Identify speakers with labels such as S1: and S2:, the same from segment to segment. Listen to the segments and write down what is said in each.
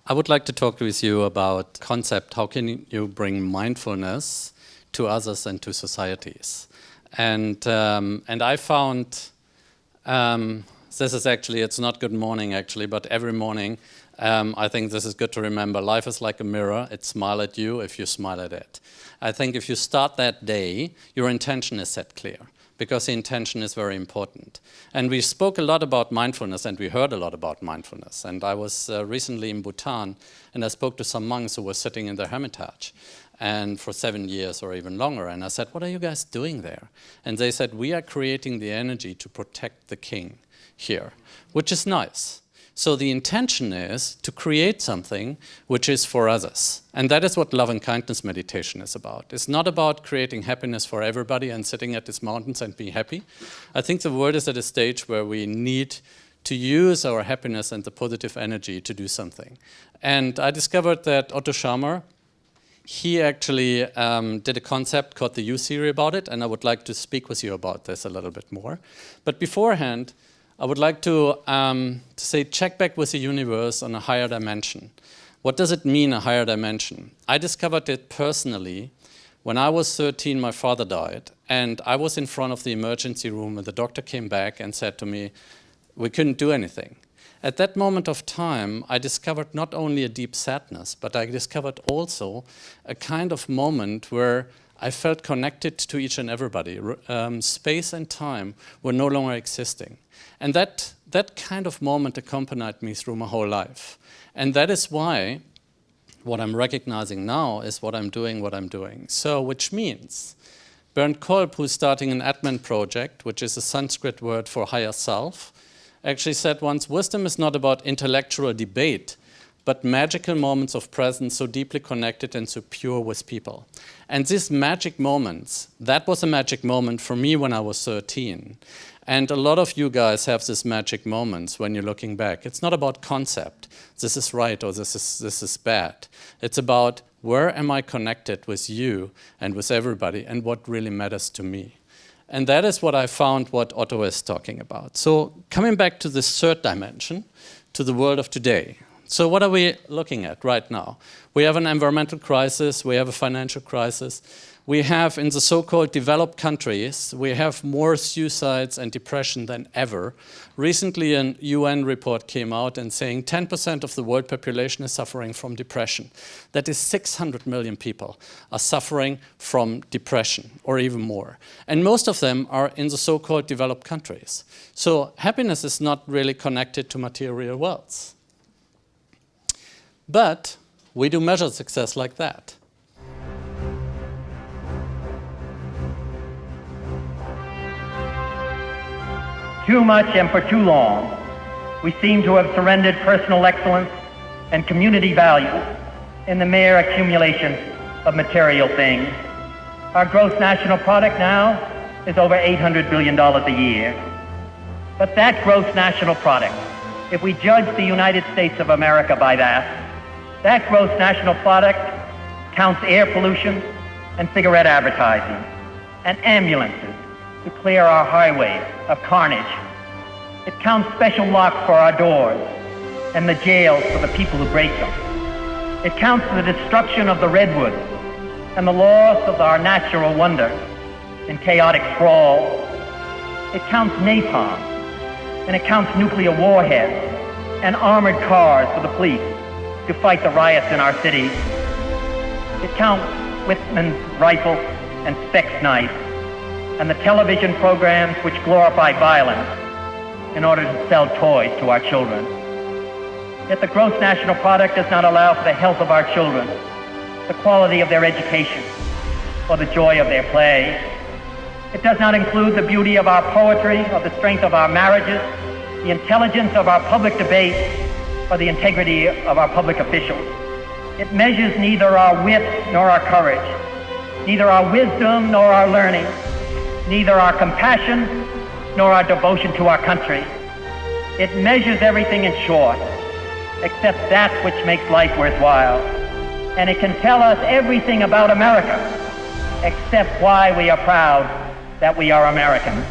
S1: I would like to talk with you about concept, how can you bring mindfulness to others and to societies? And I found, this is actually, it's not good morning actually, but every morning I think this is good to remember. Life is like a mirror, it smiles at you if you smile at it. I think if you start that day, your intention is set clear, because the intention is very important. And we spoke a lot about mindfulness, and we heard a lot about mindfulness. And I was recently in Bhutan, and I spoke to some monks who were sitting in their hermitage and for 7 years or even longer. And I said, what are you guys doing there? And they said, we are creating the energy to protect the king here, which is nice. So the intention is to create something which is for others. And that is what love and kindness meditation is about. It's not about creating happiness for everybody and sitting at these mountains and being happy. I think the world is at a stage where we need to use our happiness and the positive energy to do something. And I discovered that Otto Scharmer, he actually did a concept called the U-theory about it, and I would like to speak with you about this a little bit more. But beforehand, I would like to say, check back with the universe on a higher dimension. What does it mean, a higher dimension? I discovered it personally. When I was 13, my father died, and I was in front of the emergency room, and the doctor came back and said to me, we couldn't do anything. At that moment of time, I discovered not only a deep sadness, but I discovered also a kind of moment where I felt connected to each and everybody. Space and time were no longer existing. And that kind of moment accompanied me through my whole life. And that is why what I'm recognizing now is what I'm doing. So, which means Bernd Kolb, who's starting an admin project, which is a Sanskrit word for higher self, actually said once, wisdom is not about intellectual debate, but magical moments of presence so deeply connected and so pure with people. And these magic moments, that was a magic moment for me when I was 13. And a lot of you guys have these magic moments when you're looking back. It's not about concept, this is right or this is bad. It's about where am I connected with you and with everybody and what really matters to me. And that is what I found what Otto is talking about. So coming back to this third dimension, to the world of today. So what are we looking at right now? We have an environmental crisis, we have a financial crisis. We have, in the so-called developed countries, we have more suicides and depression than ever. Recently, an UN report came out and saying 10% of the world population is suffering from depression. That is 600 million people are suffering from depression, or even more. And most of them are in the so-called developed countries. So happiness is not really connected to material wealth. But we do measure success like that.
S2: Too much and for too long, we seem to have surrendered personal excellence and community values in the mere accumulation of material things. Our gross national product now is over $800 billion a year. But that gross national product, if we judge the United States of America by that gross national product counts air pollution and cigarette advertising and ambulances to clear our highways of carnage. It counts special locks for our doors and the jails for the people who break them. It counts the destruction of the redwoods and the loss of our natural wonder in chaotic sprawl. It counts napalm, and it counts nuclear warheads and armored cars for the police to fight the riots in our cities. It counts Whitman's rifle and Speck's knife, and the television programs which glorify violence in order to sell toys to our children. Yet the gross national product does not allow for the health of our children, the quality of their education, or the joy of their play. It does not include the beauty of our poetry, or the strength of our marriages, the intelligence of our public debate, or the integrity of our public officials. It measures neither our wit nor our courage, neither our wisdom nor our learning, neither our compassion nor our devotion to our country. It measures everything in short, except that which makes life worthwhile. And it can tell us everything about America, except why we are proud that we are Americans.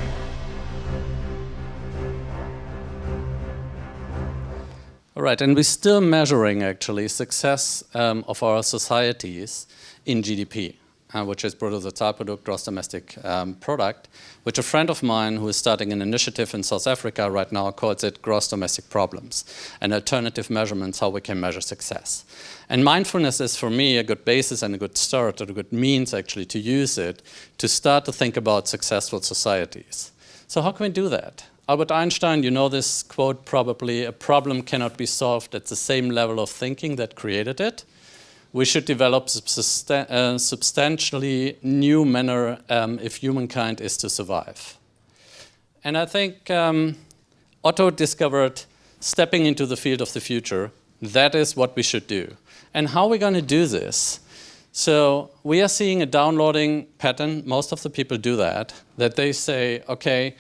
S1: All right, and we're still measuring actually success of our societies in GDP, which is Bruttosozialprodukt, gross domestic product, which a friend of mine who is starting an initiative in South Africa right now calls it gross domestic problems, and alternative measurements how we can measure success. And mindfulness is for me a good basis and a good start, or a good means actually to use it to start to think about successful societies. So how can we do that? Albert Einstein, you know this quote probably, a problem cannot be solved at the same level of thinking that created it. We should develop substantially new manner if humankind is to survive. And I think Otto discovered stepping into the field of the future, that is what we should do. And how are we going to do this? So we are seeing a downloading pattern. Most of the people do that they say, okay,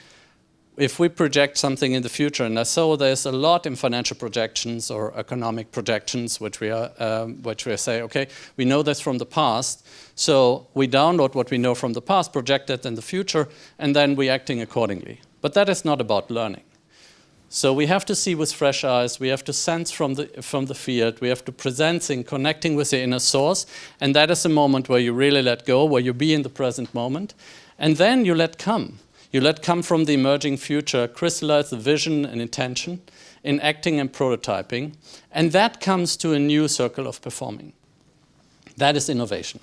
S1: if we project something in the future, and so there's a lot in financial projections or economic projections, which we say, okay, we know this from the past, so we download what we know from the past, project it in the future, and then we're acting accordingly. But that is not about learning. So we have to see with fresh eyes, we have to sense from the field, we have to present in connecting with the inner source, and that is the moment where you really let go, where you be in the present moment, and then you let come. You let come from the emerging future, crystallize the vision and intention in acting and prototyping, and that comes to a new circle of performing. That is innovation.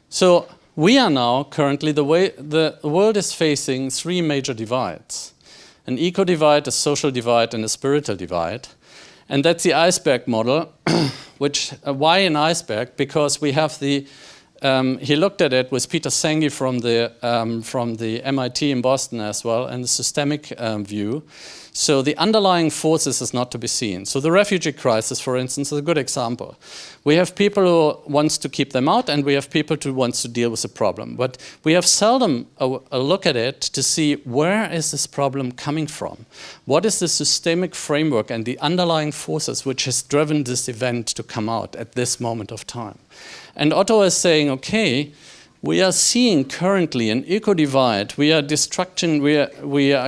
S1: So we are now currently, the world is facing three major divides. An eco divide, a social divide, and a spiritual divide. And that's the iceberg model, which, why an iceberg? Because we have the he looked at it with Peter Senge from the MIT in Boston as well, and the systemic view. So the underlying forces is not to be seen. So the refugee crisis, for instance, is a good example. We have people who wants to keep them out, and we have people who wants to deal with the problem. But we have seldom a look at it to see where is this problem coming from? What is the systemic framework and the underlying forces which has driven this event to come out at this moment of time? And Otto is saying, okay, we are seeing currently an eco-divide. We are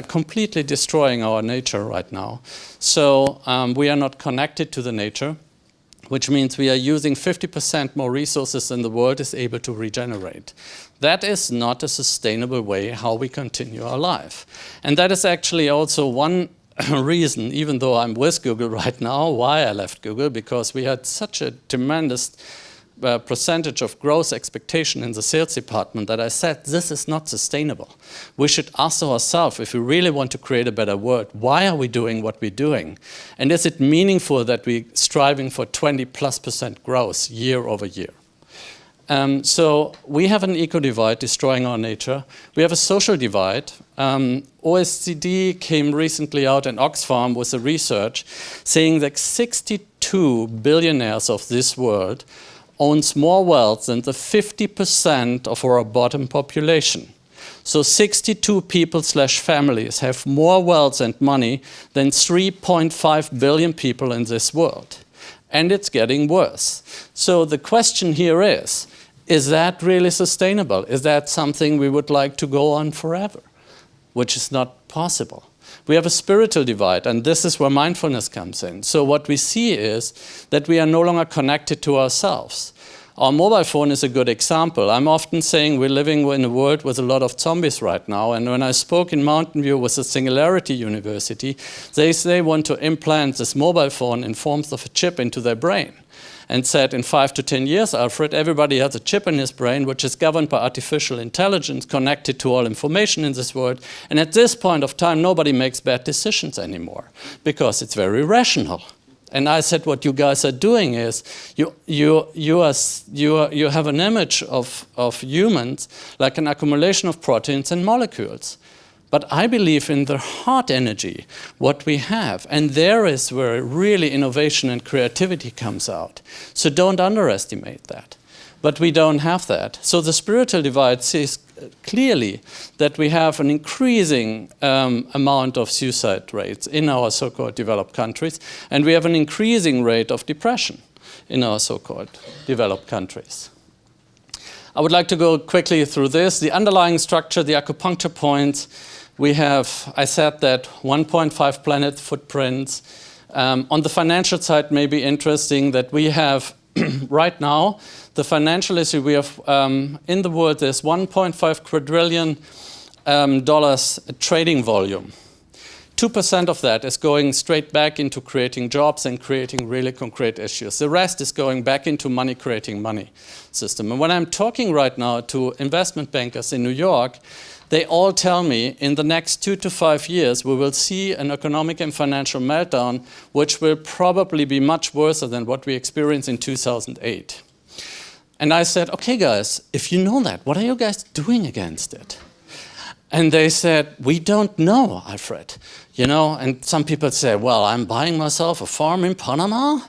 S1: completely destroying our nature right now. So we are not connected to the nature, which means we are using 50% more resources than the world is able to regenerate. That is not a sustainable way how we continue our life. And that is actually also one reason, even though I'm with Google right now, why I left Google, because we had such a tremendous percentage of growth expectation in the sales department that I said, this is not sustainable. We should ask ourselves, if we really want to create a better world, why are we doing what we're doing? And is it meaningful that we're striving for 20+% growth year over year? So we have an eco-divide destroying our nature. We have a social divide. OECD came recently out in Oxfam with a research saying that 62 billionaires of this world owns more wealth than the 50% of our bottom population. So 62 people/families have more wealth and money than 3.5 billion people in this world. And it's getting worse. So the question here is that really sustainable? Is that something we would like to go on forever? Which is not possible. We have a spiritual divide, and this is where mindfulness comes in. So what we see is that we are no longer connected to ourselves. Our mobile phone is a good example. I'm often saying we're living in a world with a lot of zombies right now, and when I spoke in Mountain View with the Singularity University, they want to implant this mobile phone in forms of a chip into their brain. And said in 5 to 10 years, Alfred, everybody has a chip in his brain which is governed by artificial intelligence, connected to all information in this world. And at this point of time, nobody makes bad decisions anymore because it's very rational. And I said, what you guys are doing is you have an image of humans like an accumulation of proteins and molecules. But I believe in the heart energy, what we have. And there is where really innovation and creativity comes out. So don't underestimate that. But we don't have that. So the spiritual divide sees clearly that we have an increasing amount of suicide rates in our so-called developed countries. And we have an increasing rate of depression in our so-called developed countries. I would like to go quickly through this. The underlying structure, the acupuncture points. We have, I said that 1.5 planet footprints. On the financial side, may be interesting that we have right now the financial issue we have in the world. There's 1.5 quadrillion dollars trading volume. 2% of that is going straight back into creating jobs and creating really concrete issues. The rest is going back into money creating money system. And when I'm talking right now to investment bankers in New York, they all tell me in the next 2 to 5 years we will see an economic and financial meltdown which will probably be much worse than what we experienced in 2008. And I said, okay guys, if you know that, what are you guys doing against it? And they said, we don't know, Alfred. You know, and some people say, well, I'm buying myself a farm in Panama,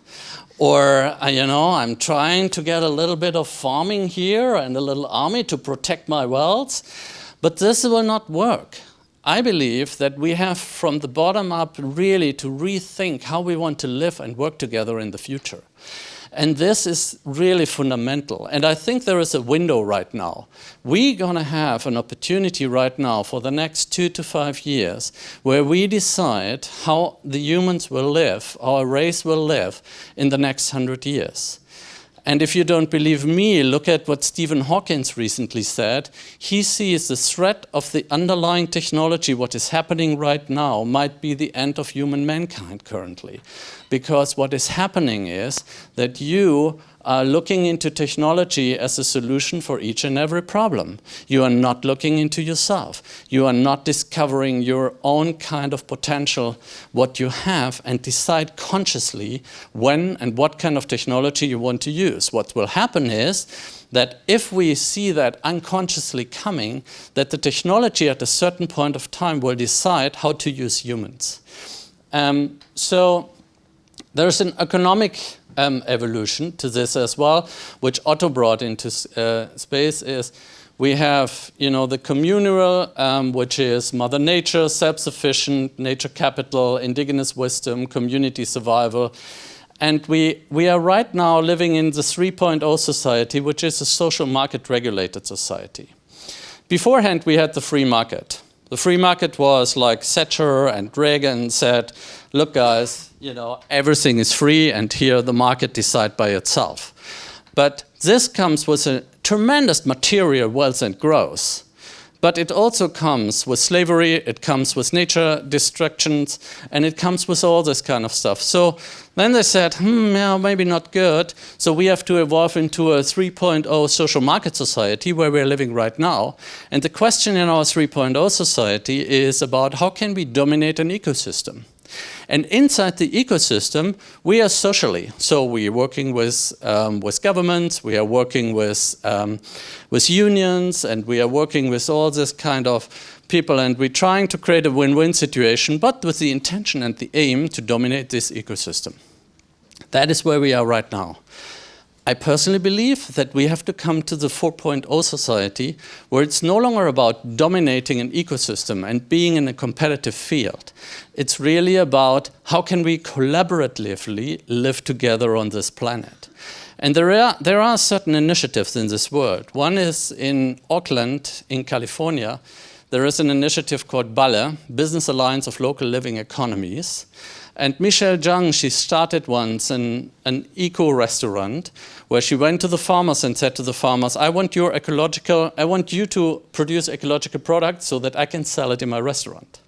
S1: or, you know, I'm trying to get a little bit of farming here and a little army to protect my wealth. But this will not work. I believe that we have, from the bottom up, really to rethink how we want to live and work together in the future. And this is really fundamental. And I think there is a window right now. We're going to have an opportunity right now for the next 2 to 5 years where we decide how the humans will live, our race will live in the next 100 years. And if you don't believe me, look at what Stephen Hawking recently said. He sees the threat of the underlying technology, what is happening right now, might be the end of human mankind currently. Because what is happening is that you are looking into technology as a solution for each and every problem. You are not looking into yourself. You are not discovering your own kind of potential, what you have, and decide consciously when and what kind of technology you want to use. What will happen is that if we see that unconsciously coming, that the technology at a certain point of time will decide how to use humans. So there's an economic evolution to this as well, which Otto brought into space. Is we have, you know, the communal, which is Mother Nature, self-sufficient, nature capital, indigenous wisdom, community survival. And we are right now living in the 3.0 society, which is a social market regulated society. Beforehand, we had the free market. The free market was like Thatcher and Reagan said, look guys, you know, everything is free and here the market decides by itself. But this comes with a tremendous material wealth and growth. But it also comes with slavery, it comes with nature destructions, and it comes with all this kind of stuff. So then they said, yeah, maybe not good. So we have to evolve into a 3.0 social market society where we're living right now. And the question in our 3.0 society is about how can we dominate an ecosystem? And inside the ecosystem, we are socially. So we are working with governments, we are working with unions, and we are working with all this kind of people. And we're trying to create a win-win situation, but with the intention and the aim to dominate this ecosystem. That is where we are right now. I personally believe that we have to come to the 4.0 society where it's no longer about dominating an ecosystem and being in a competitive field. It's really about how can we collaboratively live together on this planet. And there are certain initiatives in this world. One is in Oakland, in California. There is an initiative called BALE, Business Alliance of Local Living Economies. And Michelle Zhang, she started once an eco-restaurant where she went to the farmers and said to the farmers, I want you to produce ecological products so that I can sell it in my restaurant.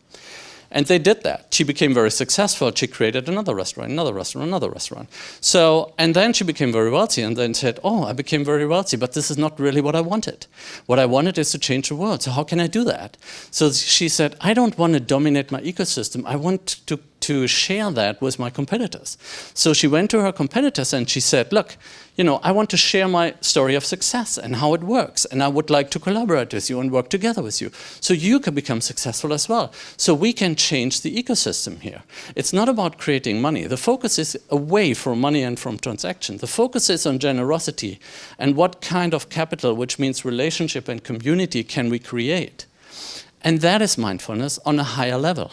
S1: And they did that. She became very successful. She created another restaurant, another restaurant, another restaurant. So, and then she became very wealthy and then said, oh, I became very wealthy, but this is not really what I wanted. What I wanted is to change the world. So how can I do that? So she said, I don't want to dominate my ecosystem. I want to share that with my competitors. So she went to her competitors and she said, look, you know, I want to share my story of success and how it works. And I would like to collaborate with you and work together with you. So you can become successful as well. So we can change the ecosystem here. It's not about creating money. The focus is away from money and from transaction. The focus is on generosity and what kind of capital, which means relationship and community, can we create. And that is mindfulness on a higher level.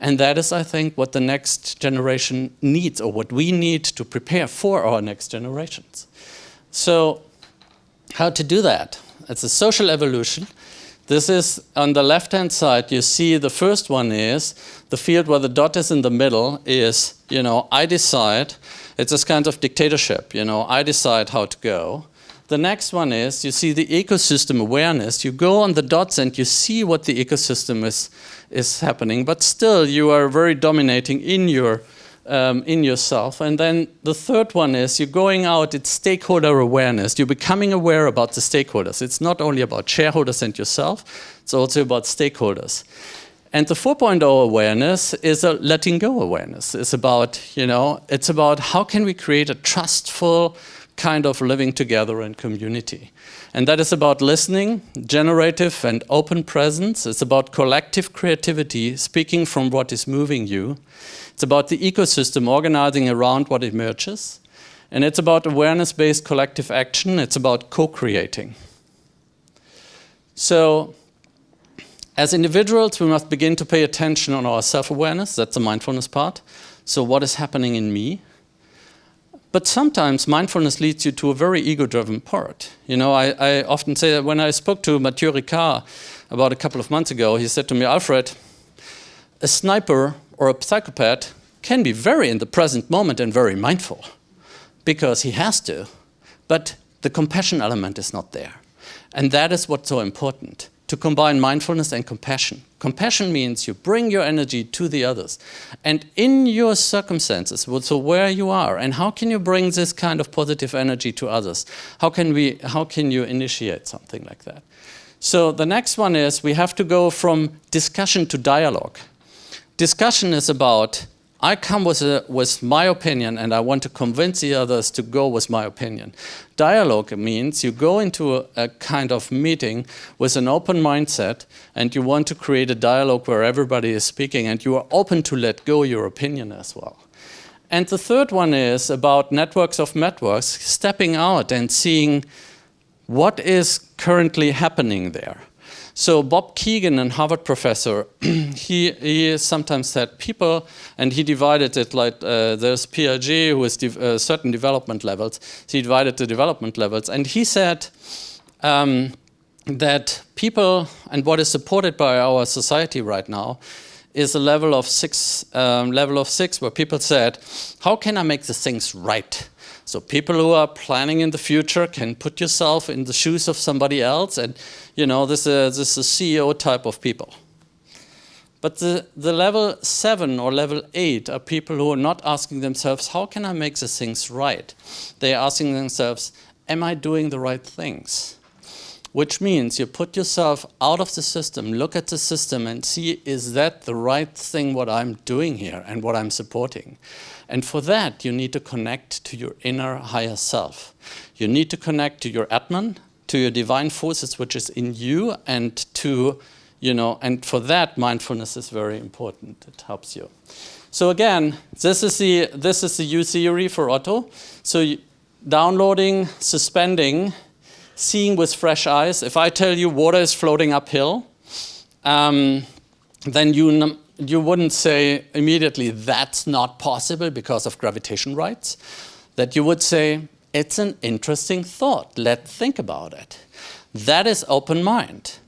S1: And that is, I think, what the next generation needs, or what we need to prepare for our next generations. So how to do that? It's a social evolution. This is on the left-hand side. You see the first one is the field where the dot is in the middle is, I decide. It's this kind of dictatorship, I decide how to go. The next one is, you see the ecosystem awareness. You go on the dots and you see what the ecosystem is happening, but still you are very dominating in yourself. And then the third one is you're going out, it's stakeholder awareness. You're becoming aware about the stakeholders. It's not only about shareholders and yourself, it's also about stakeholders. And the 4.0 awareness is a letting go awareness. It's about, it's about how can we create a trustful kind of living together in community. And that is about listening, generative and open presence. It's about collective creativity, speaking from what is moving you. It's about the ecosystem organizing around what emerges. And it's about awareness-based collective action. It's about co-creating. So, as individuals, we must begin to pay attention on our self-awareness. That's the mindfulness part. So what is happening in me? But sometimes mindfulness leads you to a very ego-driven part. I often say that when I spoke to Mathieu Ricard about a couple of months ago, he said to me, Alfred, a sniper or a psychopath can be very in the present moment and very mindful because he has to, but the compassion element is not there. And that is what's so important, to combine mindfulness and compassion. Compassion means you bring your energy to the others. And in your circumstances, so where you are, and how can you bring this kind of positive energy to others? How can you initiate something like that? So the next one is we have to go from discussion to dialogue. Discussion is about, I come with my opinion and I want to convince the others to go with my opinion. Dialogue means you go into a kind of meeting with an open mindset and you want to create a dialogue where everybody is speaking and you are open to let go your opinion as well. And the third one is about networks of networks, stepping out and seeing what is currently happening there. So Bob Keegan, a Harvard professor, he sometimes said people, and he divided it like there's Piaget who has certain development levels. So he divided the development levels, and he said that people, and what is supported by our society right now, is a level of 6, where people said, how can I make the things right? So people who are planning in the future can put yourself in the shoes of somebody else, and this is a CEO type of people. But the level 7 or level 8 are people who are not asking themselves, how can I make the things right? They are asking themselves, am I doing the right things? Which means you put yourself out of the system, look at the system and see, is that the right thing what I'm doing here and what I'm supporting? And for that, you need to connect to your inner higher self. You need to connect to your Atman, to your divine forces which is in you, and to, and for that, mindfulness is very important. It helps you. So again, this is the U theory for Otto. So downloading, suspending, seeing with fresh eyes. If I tell you water is floating uphill, then you wouldn't say immediately that's not possible because of gravitation rights. That you would say it's an interesting thought. Let's think about it. That is open mind,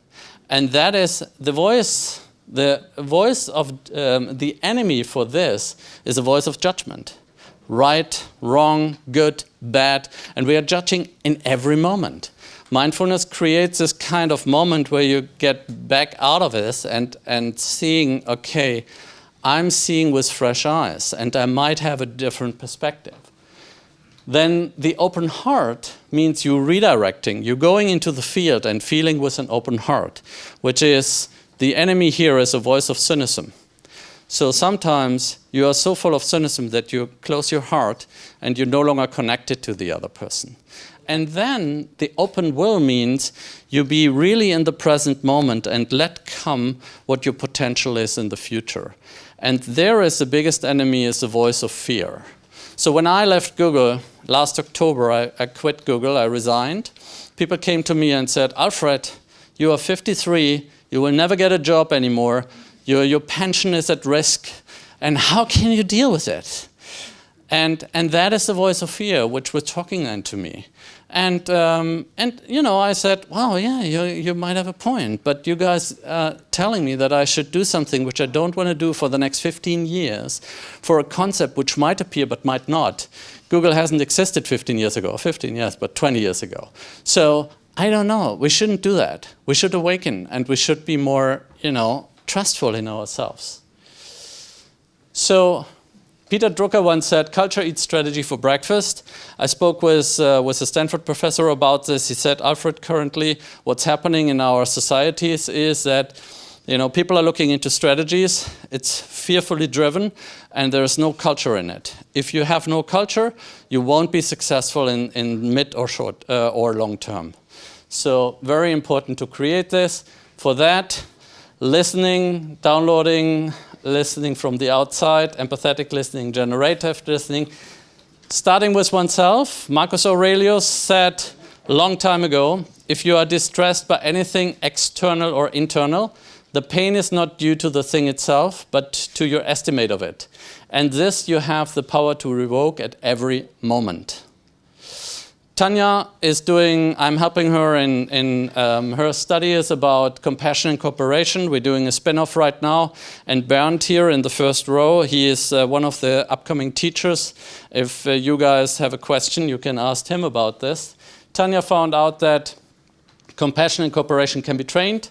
S1: and that is the voice. The voice of the enemy for this is a voice of judgment. Right, wrong, good, bad, and we are judging in every moment. Mindfulness creates this kind of moment where you get back out of this and seeing, okay, I'm seeing with fresh eyes and I might have a different perspective. Then the open heart means you're redirecting. You're going into the field and feeling with an open heart, which is the enemy here is a voice of cynicism. So sometimes you are so full of cynicism that you close your heart and you're no longer connected to the other person. And then the open will means you be really in the present moment and let come what your potential is in the future. And there is the biggest enemy is the voice of fear. So when I left Google last October, I quit Google, I resigned. People came to me and said, Alfred, you are 53, you will never get a job anymore, your pension is at risk, and how can you deal with it? And that is the voice of fear, which was talking then to me. And you know, I said, wow, yeah, you might have a point, but you guys are telling me that I should do something which I don't want to do for the next 15 years for a concept which might appear but might not. Google hasn't existed 15 years ago, 15 years, but 20 years ago. So I don't know, we shouldn't do that. We should awaken, and we should be more, you know, trustful in ourselves. So Peter Drucker once said, culture eats strategy for breakfast. I spoke with a Stanford professor about this. He said, Alfred, currently what's happening in our societies is that, you know, people are looking into strategies. It's fearfully driven, and there is no culture in it. If you have no culture, you won't be successful in mid or short or long term. So very important to create this. For that, listening, downloading, listening from the outside, empathetic listening, generative listening, starting with oneself. Marcus Aurelius said a long time ago, if you are distressed by anything external or internal, the pain is not due to the thing itself, but to your estimate of it. And this you have the power to revoke at every moment. Tanya is doing, I'm helping her in her study is about compassion and cooperation. We're doing a spin-off right now. And Bernd here in the first row, he is one of the upcoming teachers. If you guys have a question, you can ask him about this. Tanya found out that compassion and cooperation can be trained.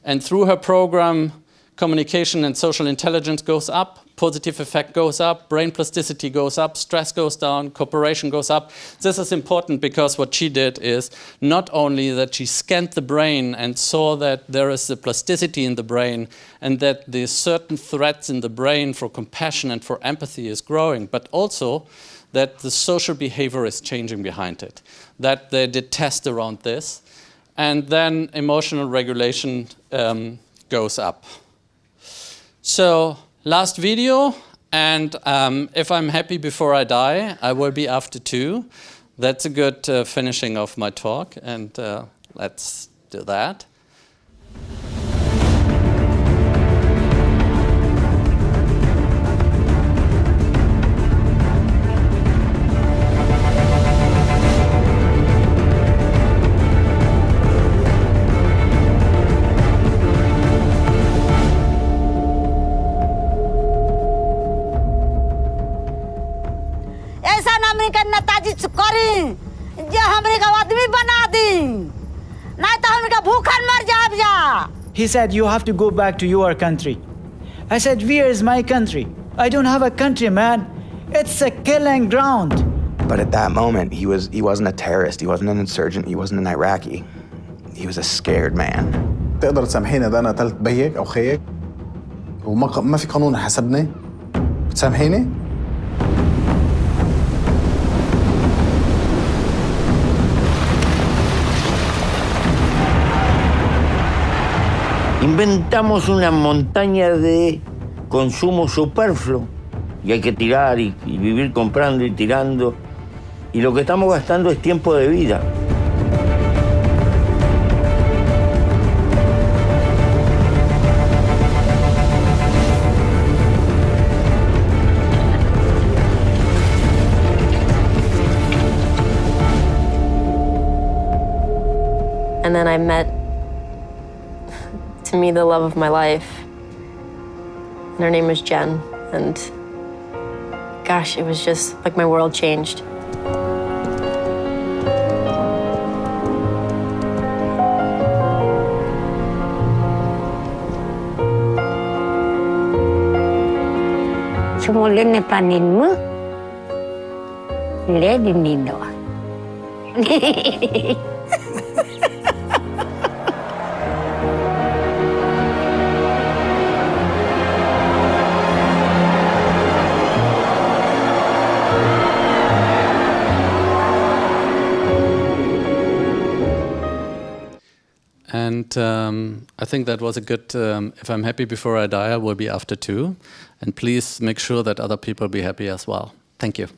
S1: And through her program, communication and social intelligence goes up, positive effect goes up, brain plasticity goes up, stress goes down, cooperation goes up. This is important because what she did is not only that she scanned the brain and saw that there is a plasticity in the brain and that the certain threads in the brain for compassion and for empathy is growing, but also that the social behavior is changing behind it, that they did tests around this, and then emotional regulation goes up. So last video, and if I'm happy before I die, I will be after 2. That's a good finishing of my talk, and let's do that.
S3: He said, you have to go back to your country. I said, where is my country? I don't have a country, man. It's a killing ground.
S4: But at that moment, he wasn't a terrorist, he wasn't an insurgent, he wasn't an Iraqi. He was a scared man.
S5: تقدر تسامحيني ده انا قتلت بيك او خيك وما في قانون حسبني؟ بتسامحيني؟
S6: Inventamos una montaña de consumo superfluo y hay que tirar y vivir comprando y tirando. Y lo que estamos gastando es tiempo de vida.
S7: And then I met, to me, the love of my life. And her name was Jen. And gosh, it was just like my world changed.
S8: Sumulin na panin mo. Lady Nino.
S1: And I think that was a good, if I'm happy before I die, I will be after 2. And please make sure that other people be happy as well. Thank you.